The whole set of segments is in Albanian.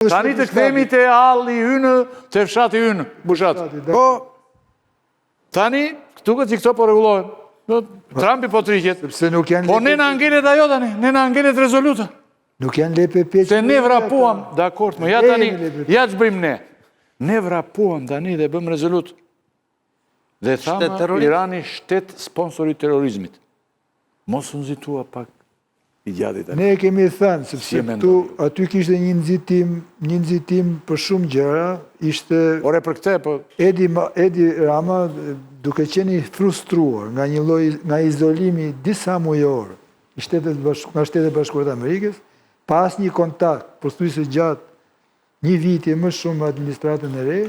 Tani të kthehemi te halli ynë, te fshati ynë, bushat. Po, tani, duket që këto po rregullohen. Trumpi po triqet. Po ne na ngelet ajo tani, ne na ngelet rezoluta. Nuk janë LPP. Se ne vrapuam, dakord, më ja tani, ja që bëjmë ne. Ne vrapuam tani dhe bëm rezolut. Dhe thamë Irani shtet sponsori terrorizmit. Mos u nxitua pak i gjatë tani. Ne kemi thënë, sepse këtu aty kishte një nxitim për shumë gjëra, ishte Ore për këtë, po Edi Rama duke qenë i frustruar nga izolimi disa mujor nga Shtetet Bashkuara të Amerikës, pas një kontakt pothuajse gjatë një viti më shumë me administratën e re,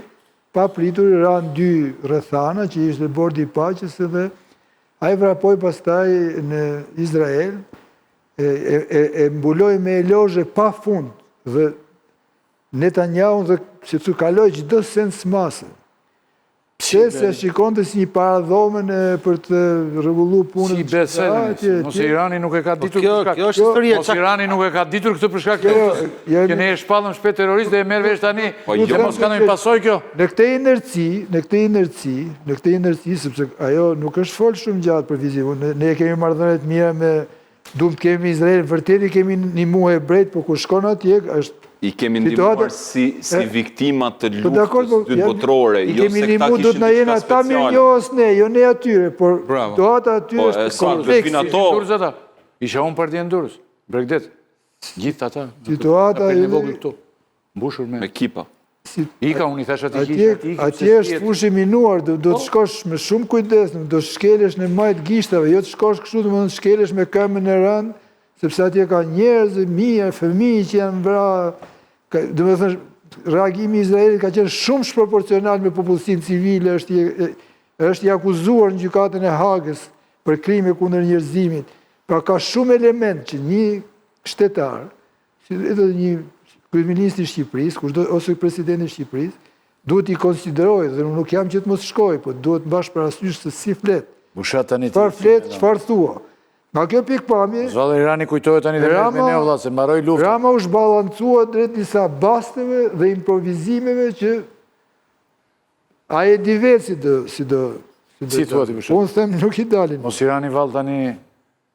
pa pritur ranë dy rrethana që ishte bordi i paqes dhe ai vrapoi pastaj në Izrael, e mbuloi me elozhe pa fund dhe Netanyahu dhe si të kaloi çdo sens mase. Pse se shikonte si një paradhomen për të rregulluar punën. Si besoj, mos Irani nuk e ka ditur kjo është historia. Mos Irani nuk e ka ditur këtë për shkak që ne e shpallëm shpejt terroristë dhe e merr vesh tani. Jo mos ka ndonjë pasojë kjo. Në këtë inerci, sepse ajo nuk është fol shumë gjatë për vizivun. Ne kemi marrëdhënie të mira me duam të kemi Izrael, vërtet i kemi një muhe brejt, por kur shkon atje është I kemi ndihmuar si viktimat të luftës dytë botërore, jo se këta kishin diçka speciale. Ata mirë njohës ne, jo ne atyre, por situata aty është komplekse. Isha unë partien Durrës, Bregdet, gjithë ata. Situata mbushur me ekipa. Ika, unë i thash atje është fushë i minuar, do të shkosh me shumë kujdes, do të shkelesh në majt gishtave, jo të shkosh kështu, do të shkelesh me këmbën e rënë, sepse atje ka njerëz, mijë, fëmijë që janë vrarë. Do me thënë, reagimi i Izraelit ka qenë shumë shproporcional me popullsinë civile, është i akuzuar në gjykatën e Hagës për krime kundër njerëzimit. Pra ka shumë element që një shtetar, si edhe një kryeministri i Shqipërisë, ose presidenti i Shqipërisë, duhet i konsiderojë, dhe nuk jam që të mos shkoj, po duhet mbash parasysh se si flet. Çfarë flet, çfarë thua. Nga kjo pikpamje, Zoti Irani kujtohet tani dhe me ne vëlla se mbaroi luftën. Rama u zhballancua drejt disa basteve dhe improvizimeve që ai e di vetë si do. Si thua ti për shkak? Unë them nuk I dalin. Mos Irani vallë tani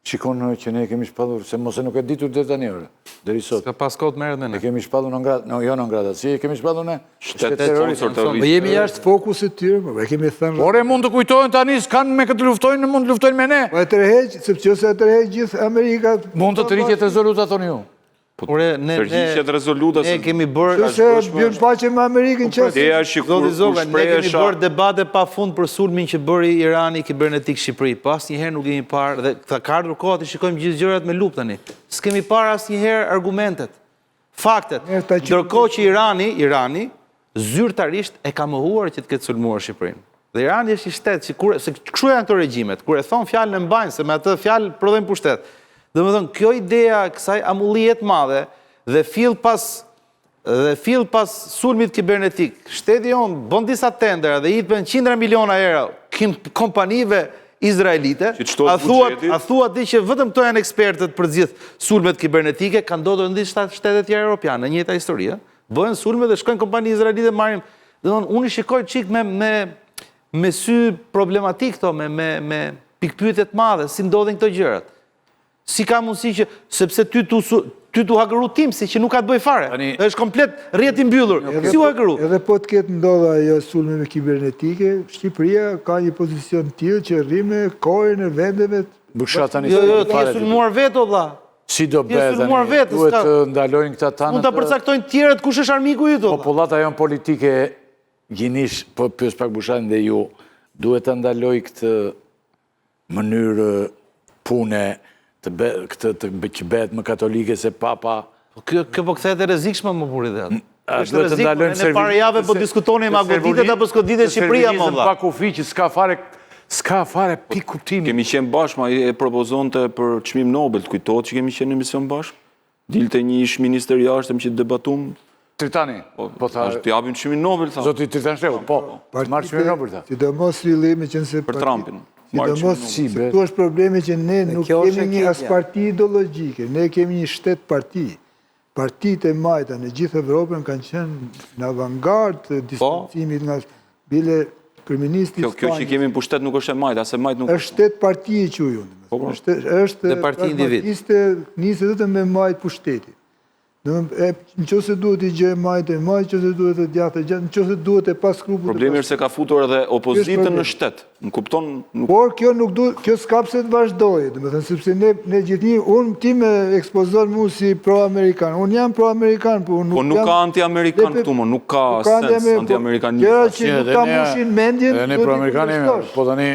shikon që ne kemi shpallur, se mos e nuk e ditur deri tani ore. Deri sot. Ka pas kohë të merret me ne. Ne kemi shpallur në ngrat, jo në ngrat, si e kemi shpallur ne? Shtetet terroriste. Po jemi jashtë fokusit të tyre, po e kemi thënë. Ore mund të kujtohen tani, s'kan me këtë luftojnë, mund të luftojnë me ne. Po e tërheq, sepse ose e tërheq gjithë Amerika. Mund të tërhiqet rezoluta thoni ju. Ore Përgjigjet rezolutës. Ne kemi bërë Se bën paqe me Amerikën çfarë? Ideja është kur ne kemi bërë debate pafund për sulmin që bëri Irani kibernetik Shqipëri. Po asnjëherë nuk kemi parë dhe ka ardhur koha të shikojmë gjithë gjërat me lupë tani. S'kemi parë asnjëherë argumentet, faktet. Ndërkohë që Irani zyrtarisht e ka mohuar që të ketë sulmuar Shqipërinë. Dhe Irani është I shtet që se kështu janë këto regjimet, kur e thon fjalën e mbajnë se me atë fjalë prodhojnë pushtet. Domethënë, kjo ideja kësaj amullie të madhe dhe fill pas sulmit kibernetik, shteti jon bën disa tendera dhe I jepën qindra miliona euro kompanive izraelite. A thua ti që vetëm këto janë ekspertët për gjithë sulmet kibernetike, kanë ndodhur në disa shtete tjera europiane, në njëjta histori, bëhen sulme dhe shkojnë kompani izraelite marrin. Domethënë, unë I shikoj çik me sy problematik këto, me pikpyetje të mëdha, si ndodhin këto gjërat. Si ka mundësi që, sepse ty tu hagëru Timsi që nuk ka të bëj fare. Është komplet rrjeti mbyllur. Si u hagëru? Edhe po të ketë ndodha ajo sulmeve kibernetike, Shqipëria ka një pozicion tillë që rrimë kohën e vendeve. Bushat tani. Jo, ti je sulmuar vetë o vlla. Si do bëhet tani? Duhet të ndalojnë këta tanët. Mund ta përcaktojnë tjerët kush është armiku yt o vlla. Popullata jon politike gjinish, po pyes pak Bushatin dhe ju, duhet ta ndaloj këtë mënyrë pune që bëhet më katolike se papa. Kjo po kthehet e rrezikshme më buri dhe atë. Është rrezikshme. Ne para jave po diskutonim me goditet apo s'goditet Shqipëria më valla. Pa kufi që s'ka fare pikë kuptimi. Kemi qenë bashkë, ai e propozonte për çmim Nobel, kujtohet që kemi qenë në mision bashkë. Dilte një ish minister jashtëm që debatum. Tritani. Po tha, të japim çmimin Nobel tha. Zoti Tritan Shteu, po. Marr çmimin Nobel tha. Sidomos fillimi që nëse për Trumpin. Sidomos këtu është problemi që ne nuk kemi një as parti ideologjike, ne kemi një shtet parti. partitë e majta në gjithë Evropën kanë qenë në avangardë të distancimit nga bile kryeministi i Kjo që kemi në pushtet nuk është e majtë, as e majtë nuk është 8 partije që ju. Është Dhe parti individ. pragmatiste, nisë vetëm me majtë pushteti. Në që se duhet i gjë majtë e majtë, që se duhet e djathë e gjatë, në që se duhet e pas skrupullit. Problemi është se ka futur edhe opozitën në shtet. Në kupton nuk Por kjo nuk duhet, kjo s'kapse të vazhdojë, do të thënë, sepse ne gjithnjë, ti me ekspozon mu si pro-amerikan, unë jam pro-amerikan, po unë Po nuk ka anti-amerikan këtu, mo, nuk ka sens anti-amerikanisë. Gjera që nuk ta mushin mendjen, edhe ne pro-amerikanë jemi, po tani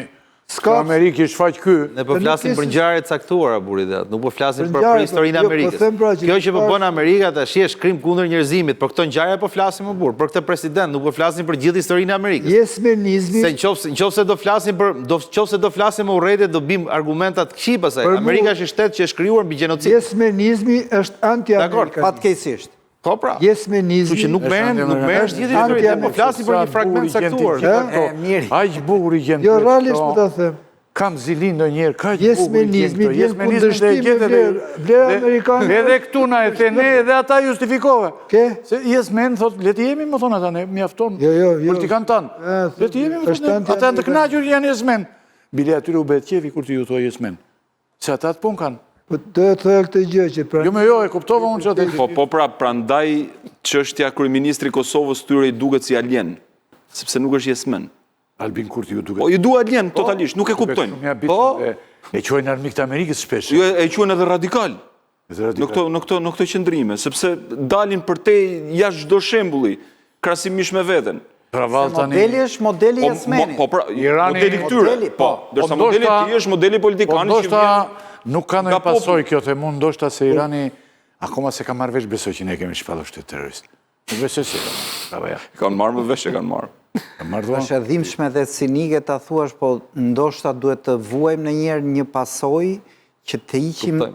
s'ka Amerikë shfaq ky. Ne po flasim për ngjarje të caktuara buridat, nuk po flasim për ngjarje, historinë e jo, po Amerikës. them pra që Kjo që po bën Amerika tash është krim kundër njerëzimit, për këto ngjarje po flasim më burr, për këtë president, nuk po flasim për gjithë historinë e Amerikës. Jesmenizmi, Se nëse do flasim për nëse do flasim me urrëtie do bim argumentat këqij pastaj. Amerika është shtet që është krijuar mbi gjenocid. jesmenizmi është anti-amerikan. Fatkeqësisht. Po pra. Jesmenizmi Kështu që nuk merren është gjithë historinë, po flasim për një fragment caktuar. Mirë. Aq bukur i gjen. Jo, realisht po ta them. Kam zili ndonjëherë, kaq bukur. Jesmenizmi vjen kundërshtim me vlerë amerikane. Edhe këtu na e the ne edhe ata justifikove. Ke? Se jesmen thot, le të jemi, më thon ata ne, mjafton. Jo. Politikan tan. Le të jemi, më thon. Ata janë të kënaqur janë jesmen. Bile atyre u bëhet qefi kur ti ju thua jesmen. Se ata të pun kanë. Po do të thoya këtë gjë që pra Jo, e kuptova unë çfarë thënë. Po pra, prandaj çështja kryeministri i Kosovës tyre i duket si alien, sepse nuk është jesmen. Albin Kurti ju duket. Po i du alien totalisht, nuk e kuptojnë. Po, e quajnë armik të Amerikës shpesh. Jo, e quajnë edhe radikal. Në këto qëndrime, sepse dalin për te jashtë çdo shembulli, krahasimisht me veten. Pra vallë tani. Modeli është modeli jesmeni. Po pra, Irani- modeli këtyre. Po, ndërsa modeli i tij është modeli Po politikan që ndoshta vjen nuk ka nga ndonjë pasojë kjo te mund ndoshta se Irani akoma se ka marrë vesh besoj që ne kemi shpallur shtet terrorist. Nuk besoj se ka. Ja. kanë marrë më vesh e kanë marrë. Ka marrë dhon. Është e dhimbshme dhe cinike ta thuash, po ndoshta duhet të vuajmë ndonjëherë një pasojë që të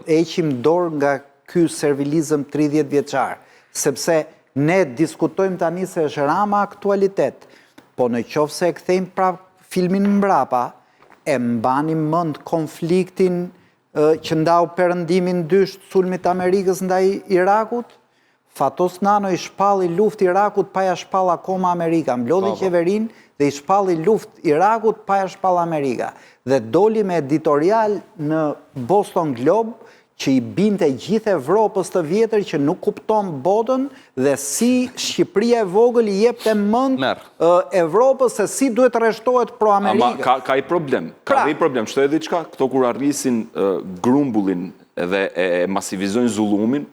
heqim dorë nga ky servilizëm 30 vjeçar, sepse ne diskutojmë tani se është Rama aktualitet, po në qoftë se e kthejmë prap filmin mbrapa, e mbanim mend konfliktin që ndau perëndimin dysht sulmit Amerikës ndaj Irakut. Fatos Nano i shpalli luft Irakut pa ja shpall akoma Amerika. Mblodhi qeverin dhe i shpalli luft Irakut pa ja shpall Amerika. Dhe doli me editorial në Boston Globe që i binte gjithë Evropës të vjetër që nuk kupton botën dhe si Shqipëria e vogël i jepte mend Evropës se si duhet rreshtohet pro-Amerika. Ama ka i problem. Ka dhe i problem. Çto e diçka, këto kur arrisin grumbullin dhe e masivizojnë zullumin,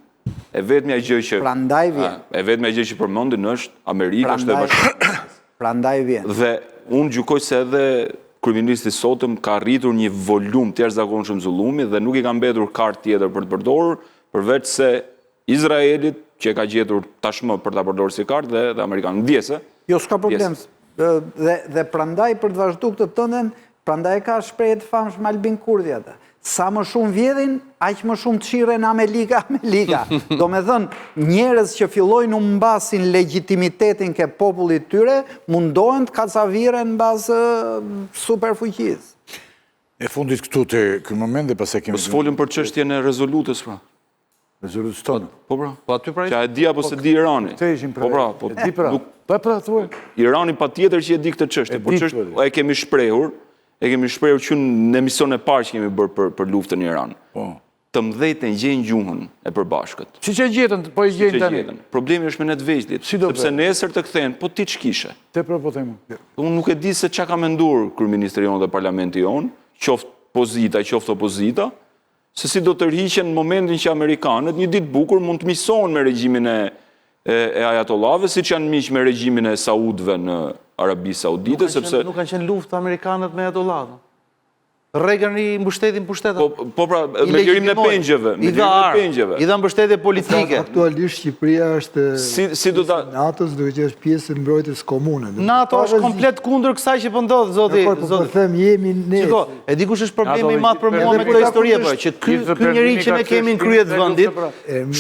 e vetmja gjë që Prandaj vjen. E vetmja gjë që përmendin është Amerika, është e bashkuar. Prandaj vjen. Dhe unë gjykoj se edhe kryeministri sotëm ka rritur një volum të jashtëzakonshëm zullumi dhe nuk i ka mbetur kartë tjetër për të përdorur, përveç se Izraelit që e ka gjetur tashmë për ta përdorur si kartë dhe Amerikanë. Ndjese. Jo, s'ka problem. Dhe prandaj për të vazhduar këtë tënden, prandaj ka shprehje të famshme Albin Kurti atë. Sa më shumë vjedhin, aq më shumë çirren Amerika. Do me thënë, njerëz që fillojnë u mbasin legitimitetin ke popullit tyre, mundohen të kacaviren mbas superfuqisë. E fundit këtu te ky moment dhe pas e kemi. Po s'folëm për çështjen e rezolutës pra. Rezolutës tonë. Po pra. Po aty pra. Që e di apo se di Irani. Te ishim pra. Po pra, po di pra. Po pra thuaj. Irani patjetër që e di këtë çështje, po çështë e kemi shprehur. E kemi shprehur që në emision e parë që kemi bërë për luftën në Iran. Të mëdhejtën gjejnë gjuhën e përbashkët. Si që gjetën, po i gjejnë tani. Problemi është me ne të veçlit, sepse nesër të kthehen, po ti ç'kishe. Te po themu. Unë nuk e di se çka ka menduar kryeministri jonë dhe parlamenti jonë, qoftë pozita, qoftë opozita, se si do të rriqen në momentin që amerikanët një ditë bukur mund të misohen me regjimin e ajatollave, siç janë miq me regjimin e Saudëve në Arabi Saudite, sepse nuk kanë qenë luftë amerikanët me ajatollat. Reagan i mbështetin pushtetat. Po pra, me lirim në pengjeve, I dha mbështetje politike. Aktualisht Shqipëria është si do ta NATO-s duke që është pjesë e mbrojtjes komune. NATO është komplet kundër kësaj që po ndodh, zoti. Po them jemi ne. Shiko, e di kush është problemi i madh për mua me këtë histori apo që ky njeri që ne kemi në krye të vendit,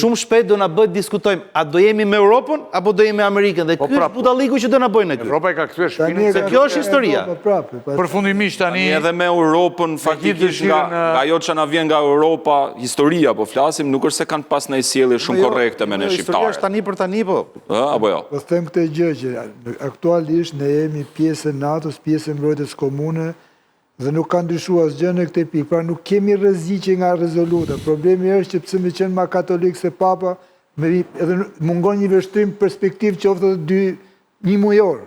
shumë shpejt do na bëj të diskutojmë, a do jemi me Europën apo do jemi me Amerikën dhe ky është budalliku që do na bëjnë ne këtu. Europa e ka kthyer shpinën. Se kjo është historia. Përfundimisht tani edhe me Europën shkon faktikisht nga ajo që na vjen nga Europa, historia po flasim, nuk është se kanë pas ndonjë sjellje shumë korrekte me ne Historia shqiptarët. është tani për tani po. Apo jo? Po them këtë gjë që aktualisht ne jemi pjesë e NATO-s, pjesë e mbrojtjes komune dhe nuk ka ndryshuar asgjë në këtë pikë. Pra nuk kemi rreziqe nga rezoluta. Problemi është që pse më qenë ma katolik se Papa, edhe mungon një vështrim perspektiv qoftë një mujor.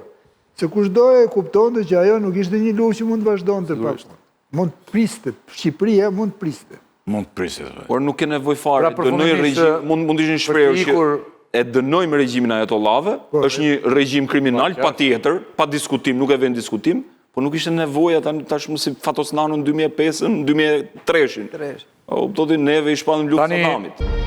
Se kushdo e kuptonte që ajo nuk ishte një luftë që mund të vazhdonte Papa. Mund të priste, Shqipëria mund të priste. Mund të prisit. Por nuk ke nevojë fare, Pra, dënoj regjim, mund ishin shprehur që e dënojmë regjimin ajatollave, është një regjim kriminal, patjetër, pa diskutim, nuk e vën diskutim, por nuk ishte nevoja tashmë si Fatosnano në 2005-ën, në 2003-shin. O, do të neve i shpallëm luftë Saddamit.